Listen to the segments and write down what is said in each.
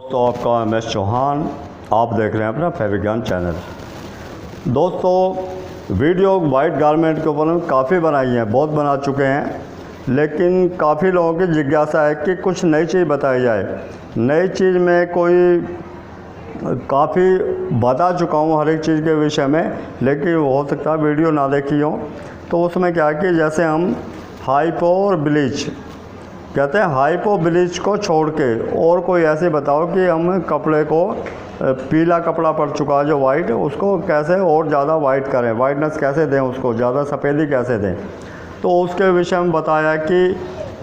दोस्तों, आपका MS चौहान, आप देख रहे हैं अपना फैब्रिक चैनल। दोस्तों, वीडियो वाइट गारमेंट के ऊपर हम काफ़ी बनाई हैं, बहुत बना चुके हैं, लेकिन काफ़ी लोगों की जिज्ञासा है कि कुछ नई चीज़ बताई जाए। नई चीज़ में कोई काफ़ी बता चुका हूँ हर एक चीज़ के विषय में, लेकिन हो सकता है वीडियो ना देखी हो। तो उसमें क्या है कि जैसे हम हाइपो और ब्लीच कहते हैं, हाइपो ब्लीच को छोड़ के और कोई ऐसे बताओ कि हम कपड़े को पीला कपड़ा पड़ चुका है जो वाइट, उसको कैसे और ज़्यादा वाइट करें, वाइटनेस कैसे दें, उसको ज़्यादा सफ़ेदी कैसे दें। तो उसके विषय में बताया कि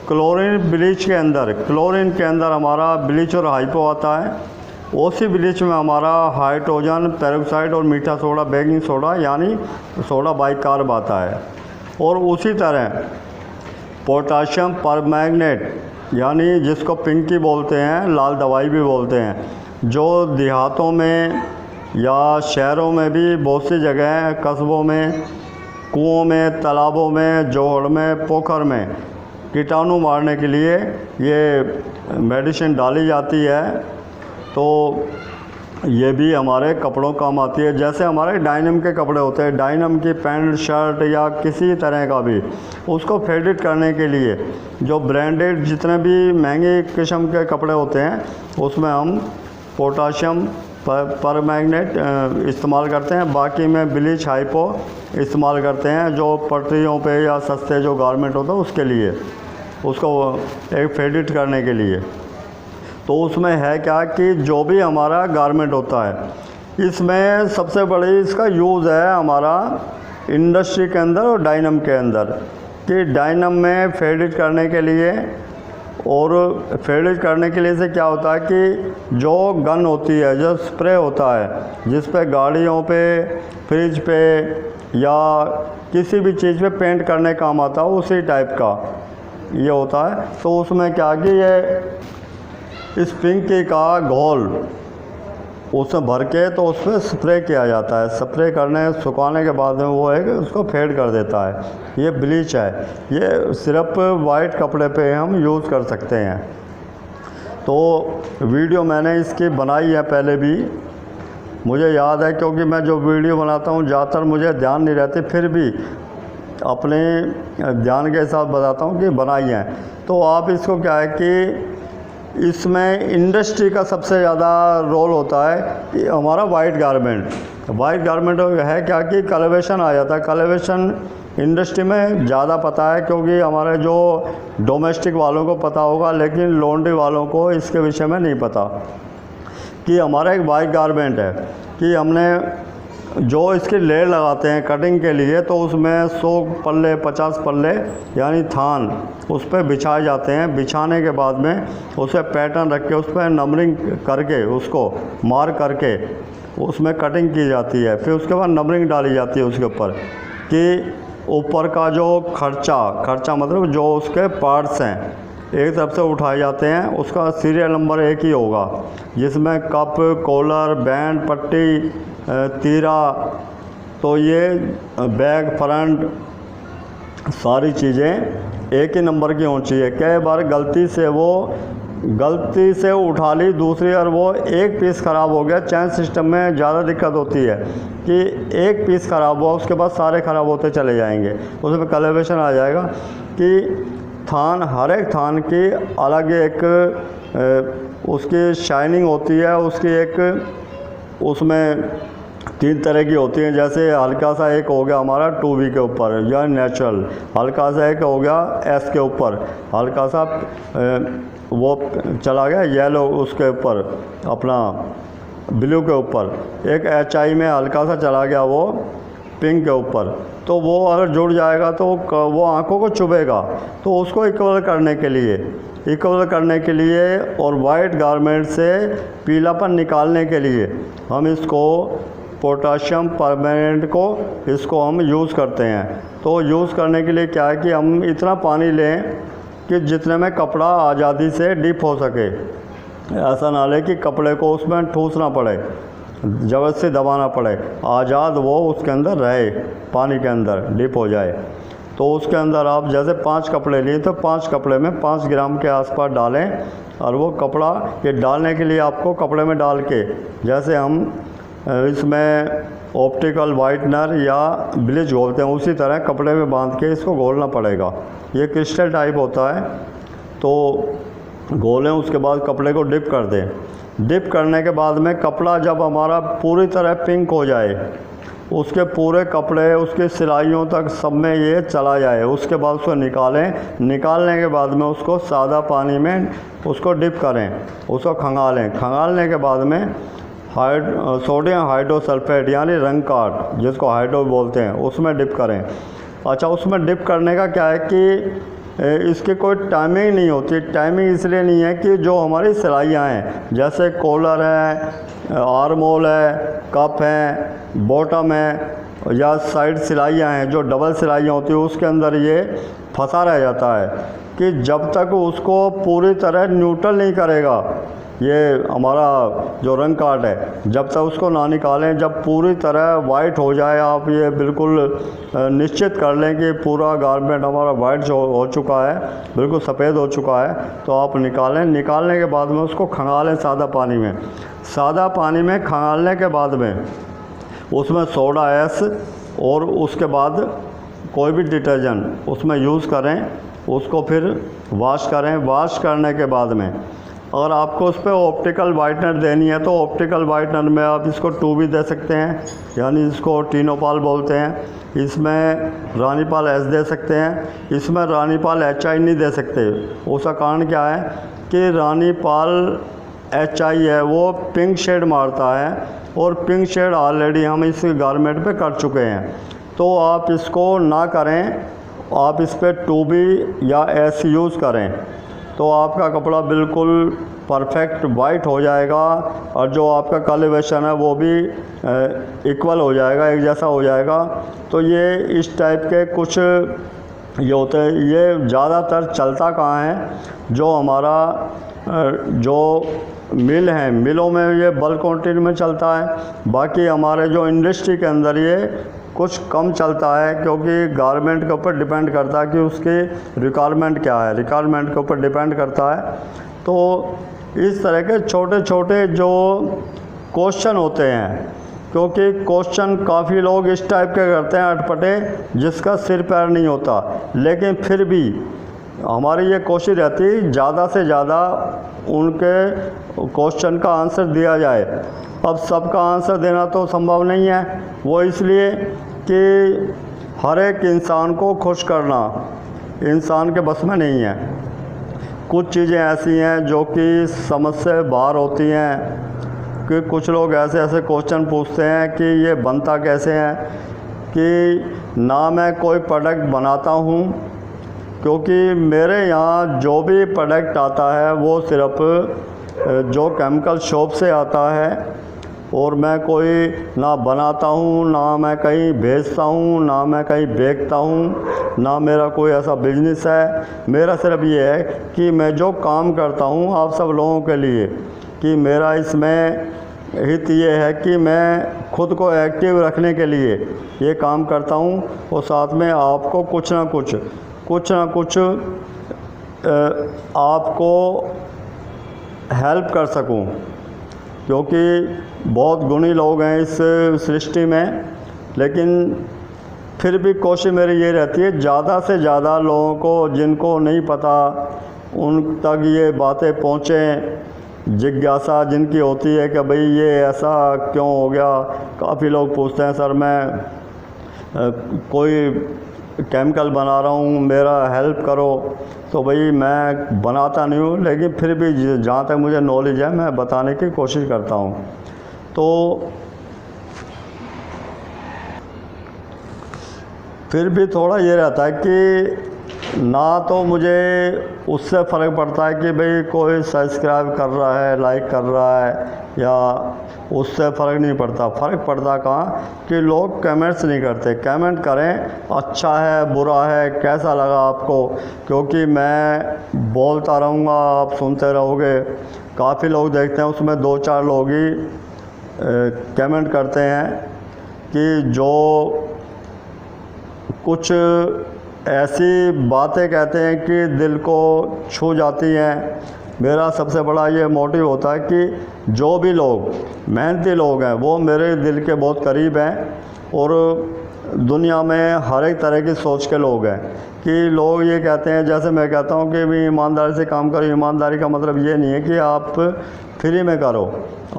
क्लोरीन ब्लीच के अंदर, क्लोरीन के अंदर हमारा ब्लीच और हाइपो आता है। उसी ब्लीच में हमारा हाइड्रोजन पेरोक्साइड और मीठा सोडा, बेकिंग सोडा यानी सोडा बाइकार्ब आता है। और उसी तरह पोटाशियम परमैंगनेट यानी जिसको पिंकी बोलते हैं, लाल दवाई भी बोलते हैं, जो देहातों में या शहरों में भी बहुत सी जगह हैं, कस्बों में, कुओं में, तालाबों में, जोड़ में, पोखर में कीटाणु मारने के लिए ये मेडिसिन डाली जाती है। तो ये भी हमारे कपड़ों काम आती है। जैसे हमारे डायनम के कपड़े होते हैं, डायनम की पैंट शर्ट या किसी तरह का भी, उसको फेडेड करने के लिए जो ब्रांडेड जितने भी महंगे किस्म के कपड़े होते हैं, उसमें हम पोटाशियम परमैंगनेट इस्तेमाल करते हैं। बाकी में ब्लीच हाइपो इस्तेमाल करते हैं, जो पटरियों पे या सस्ते जो गारमेंट होते हैं उसके लिए, उसको एक फेडेड करने के लिए। तो उसमें है क्या कि जो भी हमारा गारमेंट होता है, इसमें सबसे बड़ी इसका यूज़ है हमारा इंडस्ट्री के अंदर और डायनम के अंदर, कि डायनम में फेडेड करने के लिए, और फेडेड करने के लिए से क्या होता है कि जो गन होती है, जो स्प्रे होता है, जिस पे गाड़ियों पे, फ्रिज पे या किसी भी चीज़ पे पेंट करने काम आता है, उसी टाइप का ये होता है। तो उसमें क्या कि ये इस पिंकी का घोल उसमें भर के तो उस पर स्प्रे किया जाता है। स्प्रे करने सुखाने के बाद में वो है कि उसको फेड कर देता है। ये ब्लीच है, ये सिर्फ वाइट कपड़े पे हम यूज़ कर सकते हैं। तो वीडियो मैंने इसकी बनाई है पहले भी, मुझे याद है, क्योंकि मैं जो वीडियो बनाता हूँ ज़्यादातर मुझे ध्यान नहीं रहती, फिर भी अपने ध्यान के साथ बताता हूँ कि बनाई है। तो आप इसको क्या है कि इसमें इंडस्ट्री का सबसे ज़्यादा रोल होता है कि हमारा वाइट गारमेंट है क्या कि कलवेशन आ जाता है। कलवेशन इंडस्ट्री में ज़्यादा पता है, क्योंकि हमारे जो डोमेस्टिक वालों को पता होगा, लेकिन लॉन्ड्री वालों को इसके विषय में नहीं पता कि हमारा एक वाइट गारमेंट है कि हमने जो इसकी लेयर लगाते हैं कटिंग के लिए, तो उसमें 100 पल्ले 50 पल्ले यानी थान उस पर बिछाए जाते हैं। बिछाने के बाद में उसे पैटर्न रख के उस पर नंबरिंग करके, उसको मार्क करके उसमें कटिंग की जाती है। फिर उसके बाद नंबरिंग डाली जाती है उसके ऊपर, कि ऊपर का जो खर्चा मतलब जो उसके पार्ट्स हैं एक तरफ से उठाए जाते हैं, उसका सीरियल नंबर एक ही होगा, जिसमें कप, कॉलर, बैंड, पट्टी, तीरा, तो ये बैग, फ्रंट, सारी चीज़ें एक ही नंबर की होनी चाहिए। कई बार गलती से उठा ली दूसरी और वो एक पीस ख़राब हो गया। चैन सिस्टम में ज़्यादा दिक्कत होती है कि एक पीस ख़राब हुआ, उसके बाद सारे ख़राब होते चले जाएंगे, उसमें कलेवेशन आ जाएगा। कि थान, हर एक थान की अलग एक उसकी शाइनिंग होती है, उसकी एक उसमें 3 तरह की होती हैं। जैसे हल्का सा एक हो गया हमारा 2B के ऊपर या नेचुरल, हल्का सा एक हो गया S के ऊपर, हल्का सा वो चला गया येलो, उसके ऊपर अपना ब्लू के ऊपर, एक HI में हल्का सा चला गया वो पिंक के ऊपर। तो वो अगर जुड़ जाएगा तो वो आंखों को चुभेगा। तो उसको इक्वल करने के लिए और वाइट गारमेंट से पीलापन निकालने के लिए हम इसको पोटाशियम परमैंगनेट को इसको हम यूज़ करते हैं। तो यूज़ करने के लिए क्या है कि हम इतना पानी लें कि जितने में कपड़ा आज़ादी से डिप हो सके। ऐसा ना ले कि कपड़े को उसमें ठूसना पड़े, ज़बरदस्ती दबाना पड़े, आज़ाद वो उसके अंदर रहे, पानी के अंदर डिप हो जाए। तो उसके अंदर आप जैसे 5 कपड़े लिए तो 5 कपड़े में 5 ग्राम के आसपास डालें और वो कपड़ा ये डालने के लिए आपको कपड़े में डाल के, जैसे हम इसमें ऑप्टिकल वाइटनर या ब्लीच घोलते हैं, उसी तरह कपड़े में बांध के इसको घोलना पड़ेगा। ये क्रिस्टल टाइप होता है, तो घोलें, उसके बाद कपड़े को डिप कर दें। डिप करने के बाद में कपड़ा जब हमारा पूरी तरह पिंक हो जाए, उसके पूरे कपड़े, उसके सिलाइयों तक सब में ये चला जाए, उसके बाद उसको निकालें। निकालने के बाद में उसको सादा पानी में उसको डिप करें, उसको खंगालें। खंगालने के बाद में सोडियम हाइड्रोसल्फेट यानी रंग काट, जिसको हाइड्रो बोलते हैं, उसमें डिप करें। अच्छा, उसमें डिप करने का क्या है कि इसकी कोई टाइमिंग नहीं होती। टाइमिंग इसलिए नहीं है कि जो हमारी सिलाइयाँ हैं, जैसे कॉलर है, आर्म होल है, कप है, बॉटम है, या साइड सिलाइयाँ हैं, जो डबल सिलाइयाँ होती है, उसके अंदर ये फंसा रह जाता है कि जब तक उसको पूरी तरह न्यूट्रल नहीं करेगा ये हमारा जो रंग कार्ड है, जब तक उसको ना निकालें, जब पूरी तरह वाइट हो जाए, आप ये बिल्कुल निश्चित कर लें कि पूरा गारमेंट हमारा वाइट हो चुका है, बिल्कुल सफ़ेद हो चुका है, तो आप निकालें। निकालने के बाद में उसको खंगालें सादा पानी में। सादा पानी में खंगालने के बाद में उसमें सोडा एस और उसके बाद कोई भी डिटर्जेंट उसमें यूज़ करें, उसको फिर वॉश करें। वॉश करने के बाद में अगर आपको उस पर ऑप्टिकल वाइटनर देनी है, तो ऑप्टिकल वाइटनर में आप इसको 2 भी दे सकते हैं, यानी इसको टीनोपाल बोलते हैं। इसमें रानीपाल एस दे सकते हैं, इसमें रानीपाल HI नहीं दे सकते। उसका कारण क्या है कि रानीपाल HI है वो पिंक शेड मारता है, और पिंक शेड ऑलरेडी हम इस गारमेंट पे कर चुके हैं, तो आप इसको ना करें। आप इस पर 2B या S यूज़ करें, तो आपका कपड़ा बिल्कुल परफेक्ट वाइट हो जाएगा, और जो आपका कलरेशन है वो भी इक्वल हो जाएगा, एक जैसा हो जाएगा। तो ये इस टाइप के कुछ ये होते हैं। ये ज़्यादातर चलता कहाँ है, जो हमारा जो मिल हैं, मिलों में ये बल्क क्वांटिटी में चलता है। बाकी हमारे जो इंडस्ट्री के अंदर ये कुछ कम चलता है, क्योंकि गारमेंट के ऊपर डिपेंड करता है कि उसकी रिक्वायरमेंट क्या है, रिक्वायरमेंट के ऊपर डिपेंड करता है। तो इस तरह के छोटे छोटे जो क्वेश्चन होते हैं, क्योंकि क्वेश्चन काफ़ी लोग इस टाइप के करते हैं अटपटे, जिसका सिर पैर नहीं होता, लेकिन फिर भी हमारी ये कोशिश रहती है ज़्यादा से ज़्यादा उनके क्वेश्चन का आंसर दिया जाए। अब सबका आंसर देना तो संभव नहीं है, वो इसलिए कि हर एक इंसान को खुश करना इंसान के बस में नहीं है। कुछ चीज़ें ऐसी हैं जो कि समझ से बाहर होती हैं, कि कुछ लोग ऐसे ऐसे क्वेश्चन पूछते हैं कि ये बनता कैसे है, कि ना मैं कोई प्रोडक्ट बनाता हूँ, क्योंकि मेरे यहाँ जो भी प्रोडक्ट आता है वो सिर्फ जो केमिकल शॉप से आता है, और मैं कोई ना बनाता हूँ, ना मैं कहीं भेजता हूँ, ना मैं कहीं बेचता हूँ, ना मेरा कोई ऐसा बिजनेस है। मेरा सिर्फ ये है कि मैं जो काम करता हूँ आप सब लोगों के लिए, कि मेरा इसमें हित ये है कि मैं खुद को एक्टिव रखने के लिए ये काम करता हूँ, और साथ में आपको कुछ ना कुछ आपको हेल्प कर सकूं, क्योंकि बहुत गुणी लोग हैं इस सृष्टि में। लेकिन फिर भी कोशिश मेरी ये रहती है ज़्यादा से ज़्यादा लोगों को, जिनको नहीं पता, उन तक ये बातें पहुँचें। जिज्ञासा जिनकी होती है कि भाई ये ऐसा क्यों हो गया। काफ़ी लोग पूछते हैं सर मैं कोई केमिकल बना रहा हूँ, मेरा हेल्प करो। तो भाई मैं बनाता नहीं हूँ, लेकिन फिर भी जहाँ तक मुझे नॉलेज है मैं बताने की कोशिश करता हूँ। तो फिर भी थोड़ा ये रहता है कि ना तो मुझे उससे फ़र्क पड़ता है कि भाई कोई सब्सक्राइब कर रहा है, लाइक कर रहा है, या उससे फ़र्क नहीं पड़ता। फ़र्क पड़ता कहाँ कि लोग कमेंट्स नहीं करते। कमेंट करें, अच्छा है, बुरा है, कैसा लगा आपको, क्योंकि मैं बोलता रहूँगा, आप सुनते रहोगे। काफ़ी लोग देखते हैं, उसमें 2-4 लोग ही कमेंट करते हैं कि जो कुछ ऐसी बातें कहते हैं कि दिल को छू जाती हैं, मेरा सबसे बड़ा ये मोटिव होता है कि जो भी लोग मेहनती लोग हैं वो मेरे दिल के बहुत करीब हैं, और दुनिया में हर एक तरह की सोच के लोग हैं कि लोग ये कहते हैं, जैसे मैं कहता हूँ कि भी ईमानदारी से काम करो। ईमानदारी का मतलब ये नहीं है कि आप फ्री में करो,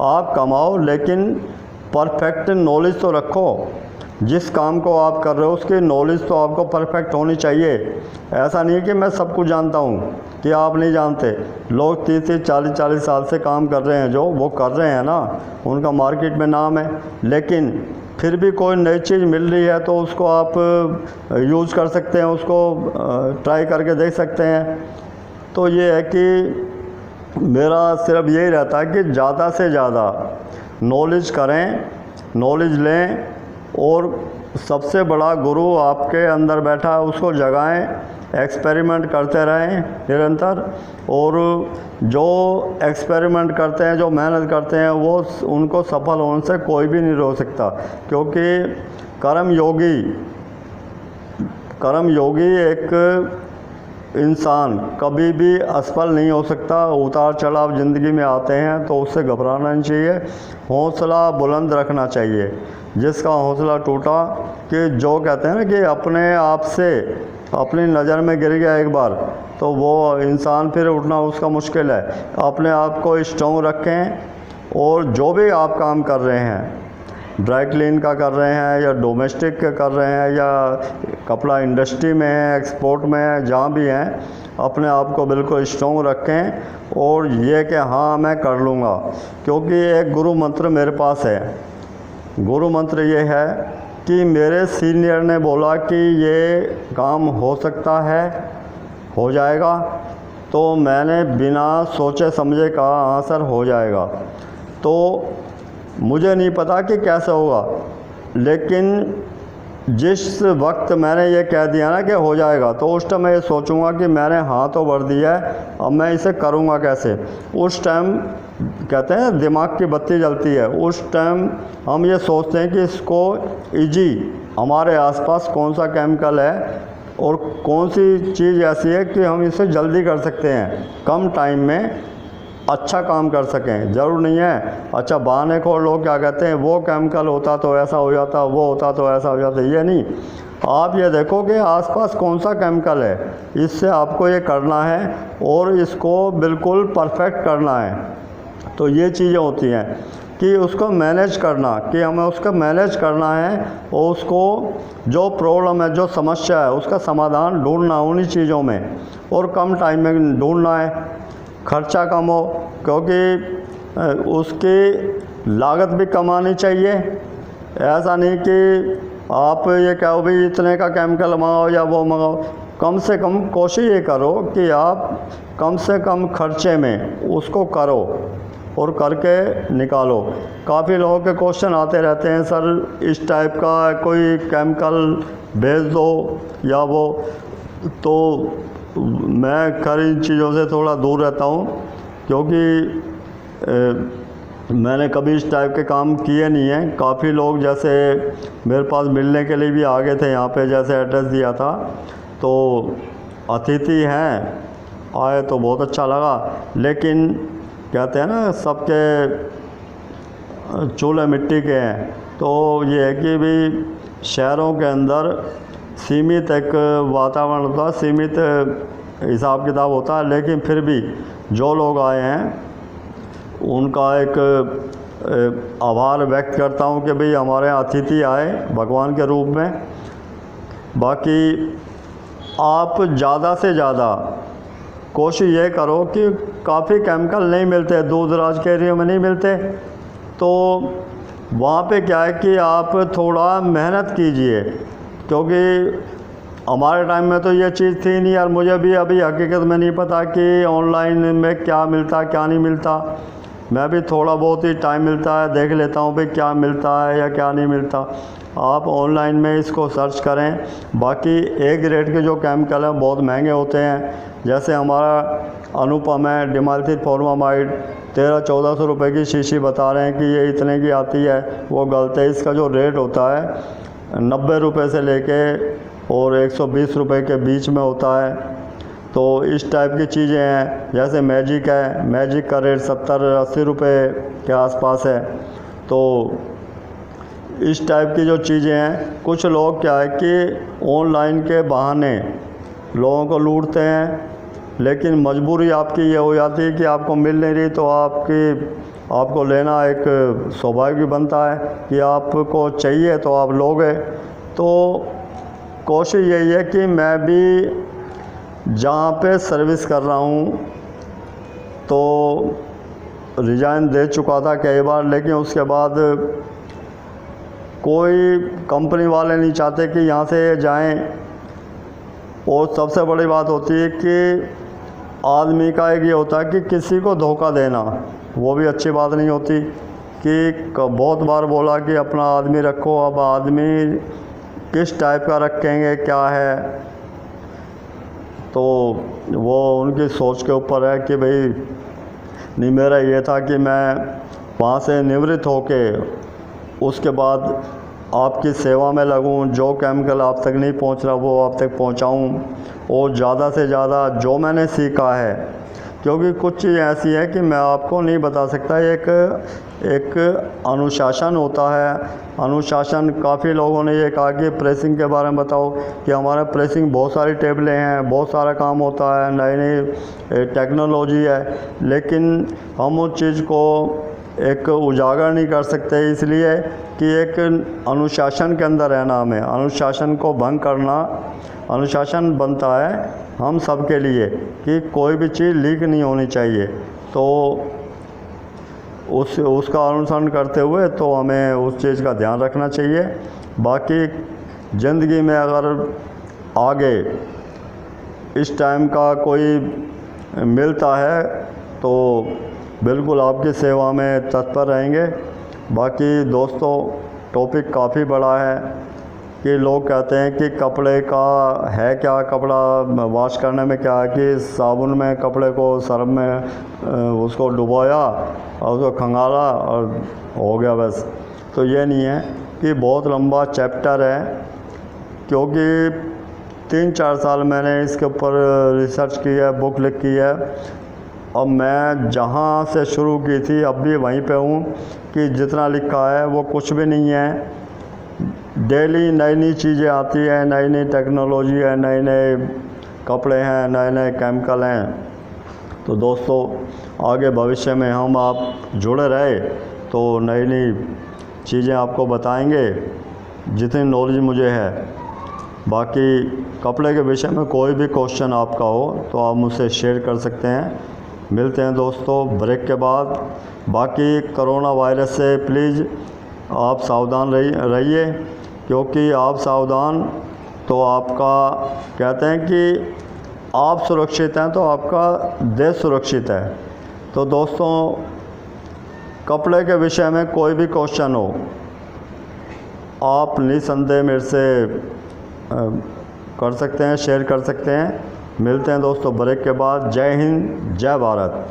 आप कमाओ, लेकिन परफेक्ट नॉलेज तो रखो। जिस काम को आप कर रहे हो उसकी नॉलेज तो आपको परफेक्ट होनी चाहिए। ऐसा नहीं है कि मैं सब कुछ जानता हूँ कि आप नहीं जानते। लोग 30-30, 40-40 साल से काम कर रहे हैं, जो वो कर रहे हैं ना, उनका मार्केट में नाम है। लेकिन फिर भी कोई नई चीज़ मिल रही है तो उसको आप यूज़ कर सकते हैं, उसको ट्राई करके देख सकते हैं। तो ये है कि मेरा सिर्फ यही रहता है कि ज़्यादा से ज़्यादा नॉलेज करें, नॉलेज लें, और सबसे बड़ा गुरु आपके अंदर बैठा है उसको जगाएं, एक्सपेरिमेंट करते रहें निरंतर। और जो एक्सपेरिमेंट करते हैं, जो मेहनत करते हैं, वो उनको सफल होने से कोई भी नहीं रोक सकता, क्योंकि कर्म योगी एक इंसान कभी भी असफल नहीं हो सकता। उतार चढ़ाव ज़िंदगी में आते हैं तो उससे घबराना नहीं चाहिए, हौसला बुलंद रखना चाहिए। जिसका हौसला टूटा, कि जो कहते हैं ना कि अपने आप से अपनी नज़र में गिर गया एक बार, तो वो इंसान फिर उठना उसका मुश्किल है। अपने आप को स्ट्रॉन्ग रखें, और जो भी आप काम कर रहे हैं, ड्राई क्लीन का कर रहे हैं या डोमेस्टिक का कर रहे हैं या कपड़ा इंडस्ट्री में है, एक्सपोर्ट में है, जहाँ भी हैं, अपने आप को बिल्कुल स्ट्रॉन्ग रखें। और ये कि हाँ मैं कर लूँगा, क्योंकि एक गुरु मंत्र मेरे पास है। गुरु मंत्र ये है कि मेरे सीनियर ने बोला कि ये काम हो सकता है, हो जाएगा, तो मैंने बिना सोचे समझे कहा हाँ सर हो जाएगा। तो मुझे नहीं पता कि कैसे होगा, लेकिन जिस वक्त मैंने ये कह दिया ना कि हो जाएगा, तो उस टाइम मैं ये सोचूंगा कि मैंने हाँ तो भर दिया है, अब मैं इसे करूँगा कैसे। उस टाइम कहते हैं दिमाग की बत्ती जलती है। उस टाइम हम ये सोचते हैं कि इसको इजी, हमारे आसपास कौन सा केमिकल है और कौन सी चीज़ ऐसी है कि हम इसे जल्दी कर सकते हैं, कम टाइम में अच्छा काम कर सकें। ज़रूर नहीं है अच्छा बहाने खोर लोग क्या कहते हैं, वो केमिकल होता तो ऐसा हो जाता, वो होता तो ऐसा हो जाता। ये नहीं, आप ये देखो कि आसपास कौन सा केमिकल है, इससे आपको ये करना है और इसको बिल्कुल परफेक्ट करना है। तो ये चीज़ें होती हैं कि उसको मैनेज करना, कि हमें उसका मैनेज करना है और उसको जो प्रॉब्लम है, जो समस्या है, उसका समाधान ढूंढना उन्हीं चीज़ों में, और कम टाइम में ढूंढना है। खर्चा कम हो, क्योंकि उसकी लागत भी कम आनी चाहिए। ऐसा नहीं कि आप ये कहो भाई इतने का केमिकल मंगाओ या वो मंगाओ। कम से कम कोशिश ये करो कि आप कम से कम खर्चे में उसको करो और करके निकालो। काफ़ी लोगों के क्वेश्चन आते रहते हैं, सर इस टाइप का कोई केमिकल भेज दो या वो, तो मैं खैर इन चीज़ों से थोड़ा दूर रहता हूँ, क्योंकि मैंने कभी इस टाइप के काम किए नहीं हैं। काफ़ी लोग जैसे मेरे पास मिलने के लिए भी आ गए थे यहाँ पे, जैसे एड्रेस दिया था, तो अतिथि हैं, आए तो बहुत अच्छा लगा। लेकिन कहते हैं ना सबके चूल्हे मिट्टी के हैं, तो ये है कि भी शहरों के अंदर सीमित एक वातावरण होता है, सीमित हिसाब किताब होता है। लेकिन फिर भी जो लोग आए हैं उनका एक आभार व्यक्त करता हूँ कि भाई हमारे अतिथि आए भगवान के रूप में। बाकी आप ज़्यादा से ज़्यादा कोशिश ये करो कि काफ़ी केमिकल नहीं मिलते, दूर दराज के एरिया में नहीं मिलते, तो वहाँ पे क्या है कि आप थोड़ा मेहनत कीजिए। क्योंकि हमारे टाइम में तो ये चीज़ थी नहीं यार, मुझे भी अभी हकीकत में नहीं पता कि ऑनलाइन में क्या मिलता क्या नहीं मिलता। मैं भी थोड़ा बहुत ही टाइम मिलता है देख लेता हूँ भाई क्या मिलता है या क्या नहीं मिलता। आप ऑनलाइन में इसको सर्च करें। बाकी ए ग्रेड के जो केमिकल हैं बहुत महंगे होते हैं, जैसे हमारा अनुपम है, डिमेथिल फॉर्मामाइड 1300-1400 रुपये की शीशी बता रहे हैं कि ये इतने की आती है, वो गलत है। इसका जो रेट होता है 90 रुपये से लेके और 120 रुपये के बीच में होता है। तो इस टाइप की चीज़ें हैं। जैसे मैजिक है, मैजिक का रेट 70-80 रुपये के आसपास है। तो इस टाइप की जो चीज़ें हैं, कुछ लोग क्या है कि ऑनलाइन के बहाने लोगों को लूटते हैं, लेकिन मजबूरी आपकी ये हो जाती है कि आपको मिल नहीं रही, तो आपको लेना एक स्वाभाविक बनता है कि आपको चाहिए तो आप लोगे। तो कोशिश यही है कि मैं भी जहाँ पे सर्विस कर रहा हूँ तो रिज़ाइन दे चुका था कई बार, लेकिन उसके बाद कोई कंपनी वाले नहीं चाहते कि यहाँ से जाएं। और सबसे बड़ी बात होती है कि आदमी का एक ये होता है कि किसी को धोखा देना, वो भी अच्छी बात नहीं होती। कि बहुत बार बोला कि अपना आदमी रखो, अब आदमी किस टाइप का रखेंगे क्या है, तो वो उनकी सोच के ऊपर है कि भाई नहीं, मेरा ये था कि मैं वहाँ से निवृत्त होके उसके बाद आपकी सेवा में लगूं, जो केमिकल आप तक नहीं पहुंच रहा वो आप तक पहुंचाऊं, और ज़्यादा से ज़्यादा जो मैंने सीखा है। क्योंकि कुछ चीज़ ऐसी है कि मैं आपको नहीं बता सकता। एक अनुशासन होता है। अनुशासन, काफ़ी लोगों ने ये कहा कि प्रेसिंग के बारे में बताओ, कि हमारा प्रेसिंग बहुत सारी टेबलें हैं, बहुत सारा काम होता है, नई नई टेक्नोलॉजी है, लेकिन हम उस चीज़ को एक उजागर नहीं कर सकते, इसलिए कि एक अनुशासन के अंदर रहना हमें। अनुशासन को भंग करना, अनुशासन बनता है हम सब के लिए कि कोई भी चीज़ लीक नहीं होनी चाहिए। तो उसका अनुसरण करते हुए तो हमें उस चीज़ का ध्यान रखना चाहिए। बाकी ज़िंदगी में अगर आगे इस टाइम का कोई मिलता है तो बिल्कुल आपकी सेवा में तत्पर रहेंगे। बाकी दोस्तों, टॉपिक काफ़ी बड़ा है कि लोग कहते हैं कि कपड़े का है क्या, कपड़ा वॉश करने में क्या है कि साबुन में कपड़े को, सर्फ में उसको डुबोया और उसको खंगाला और हो गया बस। तो ये नहीं है, कि बहुत लंबा चैप्टर है। क्योंकि 3-4 साल मैंने इसके ऊपर रिसर्च की है, बुक लिखी है। अब मैं जहाँ से शुरू की थी अब भी वहीं पे हूँ कि जितना लिखा है वो कुछ भी नहीं है। डेली नई नई चीज़ें आती हैं, नई नई टेक्नोलॉजी है, नए नए कपड़े हैं, नए नए केमिकल हैं। तो दोस्तों, आगे भविष्य में हम आप जुड़े रहे तो नई नई चीज़ें आपको बताएंगे जितनी नॉलेज मुझे है। बाकी कपड़े के विषय में कोई भी क्वेश्चन आपका हो तो आप मुझसे शेयर कर सकते हैं। मिलते हैं दोस्तों ब्रेक के बाद। बाकी कोरोना वायरस से प्लीज़ आप सावधान रहिए, क्योंकि आप सावधान तो आपका, कहते हैं कि आप सुरक्षित हैं तो आपका देश सुरक्षित है। तो दोस्तों, कपड़े के विषय में कोई भी क्वेश्चन हो आप निसंदेह मेरे से कर सकते हैं, शेयर कर सकते हैं। मिलते हैं दोस्तों ब्रेक के बाद। जय हिंद, जय भारत।